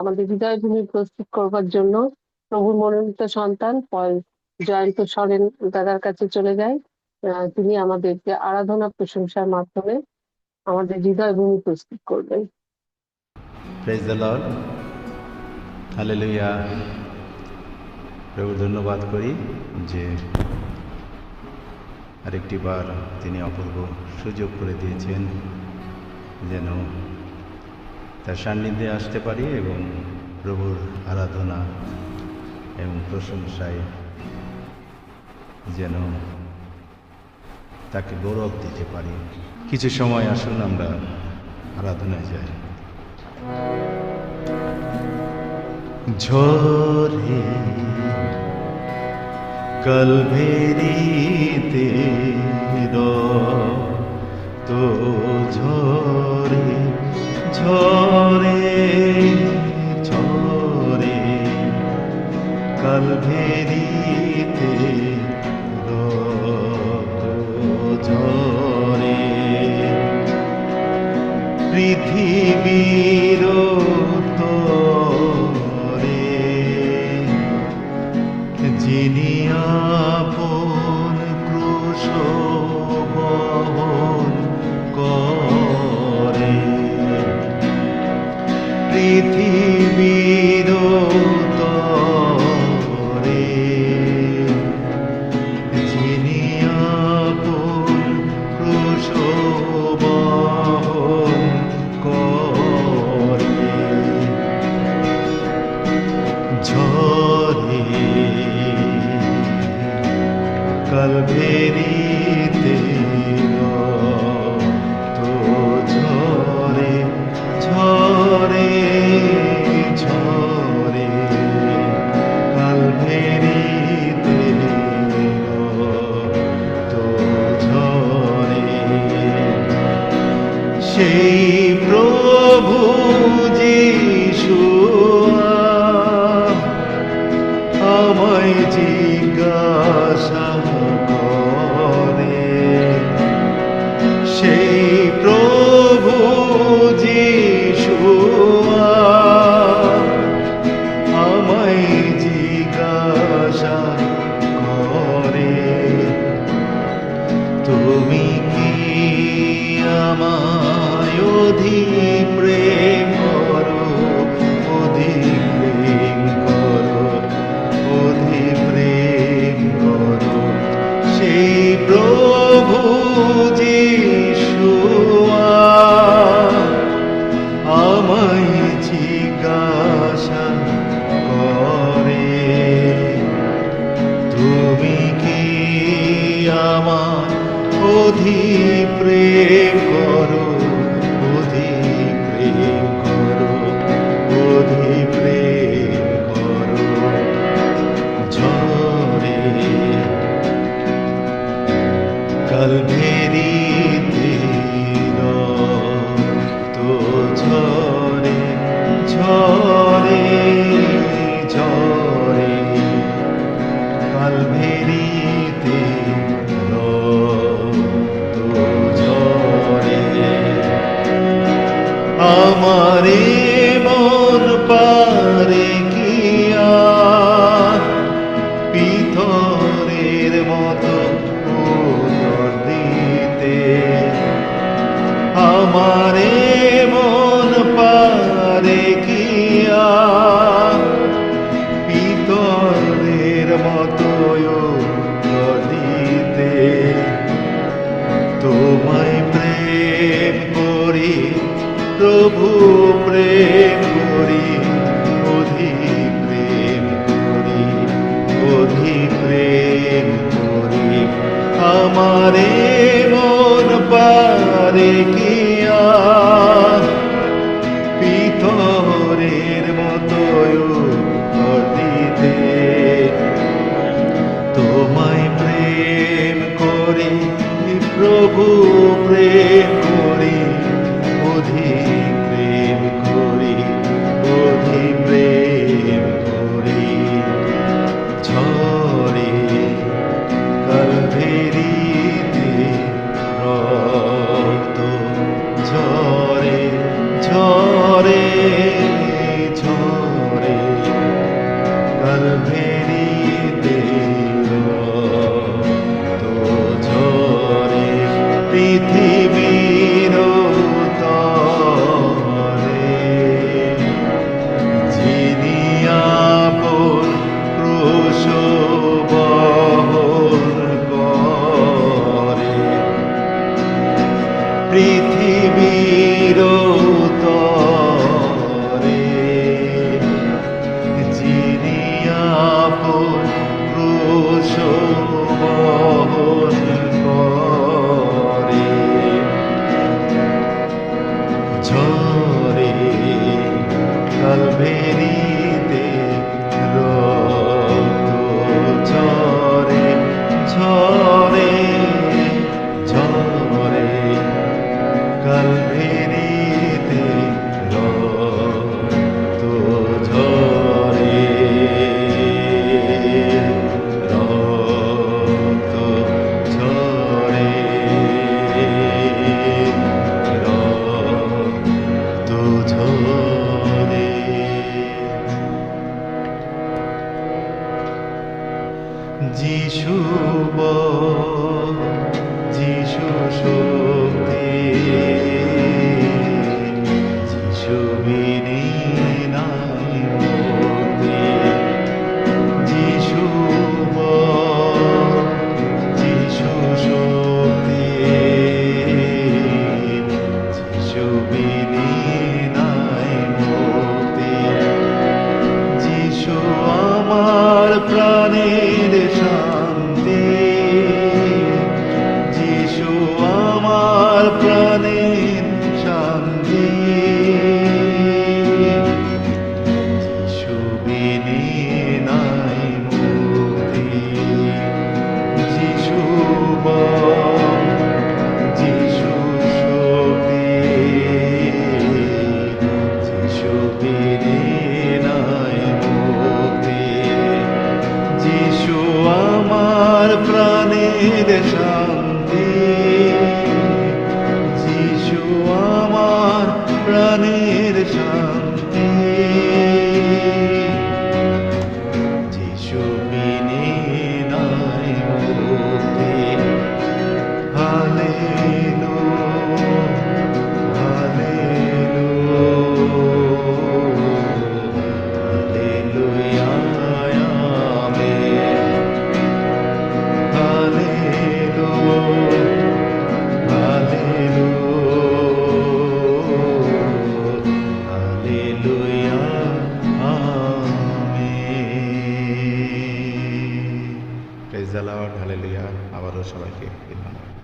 আমাদের হৃদয় ভূমি প্রস্তুত করবার জন্য প্রভুর মনোনীত সন্তান জয়ন্ত সরেন দাদার কাছে চলে যায়। তিনি আমাদেরকে আরাধনা প্রশংসার মাধ্যমে আমাদের হৃদয় ভূমি প্রস্তুত করবেন। Praise the lord, hallelujah. প্রভু ধন্যবাদ করি যে আরেকটি বার তিনি অপূর্ব সুযোগ করে দিয়েছেন যেন তার সান্নিধ্যে আসতে পারি এবং প্রভুর আরাধনা এবং প্রশংসায় যেন তাকে গৌরব দিতে পারি। কিছু সময় আসুন আমরা আরাধনায় যাই। ঝরে কলভেরিতে তো ঝরে ঝরে ঝরে কলভেরিতে ঝরে পৃথিবীর যিনি আপন ক্রুশ বহন করে, পৃথিবীর তরে যিনি আপন ক্রুশ বহন করে, ঝরে কলভেরিতে তো ঝরে ঝরে ঝরে কলভেরিতে তো ঝরে সেই প্রভু যিশু আমায় জিজ্ঞাসা করে, সেই প্রভু যিশু আমায় জিজ্ঞাসা করে, তুমি কি আমায় অধিক প্রেম করো, অধিক প্রেম করো, অধিক প্রেম করো। সেই প্রভু যিশু আমায় জিজ্ঞাসা করে, তুমি কি আমায় অধিক প্রেম করো, অধিক প্রেম করো, অধিক প্রেম করো। ঝরে কলভেরিতে তো ঝরে ঝরে ঝরে কলভেরিতে তো ঝরে। আমারে মন পারে কিয়া পিথরের মতো উত্তর দিতে, আমারে মন পারে কিয়া পিথরের মতো উত্তর দিতে, তোমায় প্রেম করি প্রভু, প্রেম করি, অধিক প্রেম করি, অধিক প্রেম করি। আমারে মন পারে কিয়া পিথরের মতো উত্তর দিতে, তোমায় প্রেম করি প্রভু, প্রেম করি, অধিক প্রেম করি, অধিক প্রেম করি। ঝরে কলভেরিতে রক্ত কালভেরিতে রক্ত ঝরে ঝরে ঝরে কালভেরিতে রক্ত ঝরে রক্ত ঝরে রক্ত ঝরে যিশু বল, যিশু শক্তি, যিশু বিনে নাই মুক্তি। যিশু বল, যিশু শক্তি, যিশু বিনে নাই মুক্তি। যিশু আমার প্রাণের শান্তি, যিশু আমার প্রাণের শান্তি। যিশু বিনে নাই মুক্তি। যিশু বল, যিশু শক্তি, যিশু বিনে নাই মুক্তি। যিশু আমার প্রাণের শান্তি, যিশু আমার প্রাণের শান্তি। যিশু বিনে নাই মুক্তি। Hallelujah, hallelujah, amen. Hallelujah, hallelujah, amen. Praise the lord, hallelujah. আবারও সবাইকে ধন্যবাদ।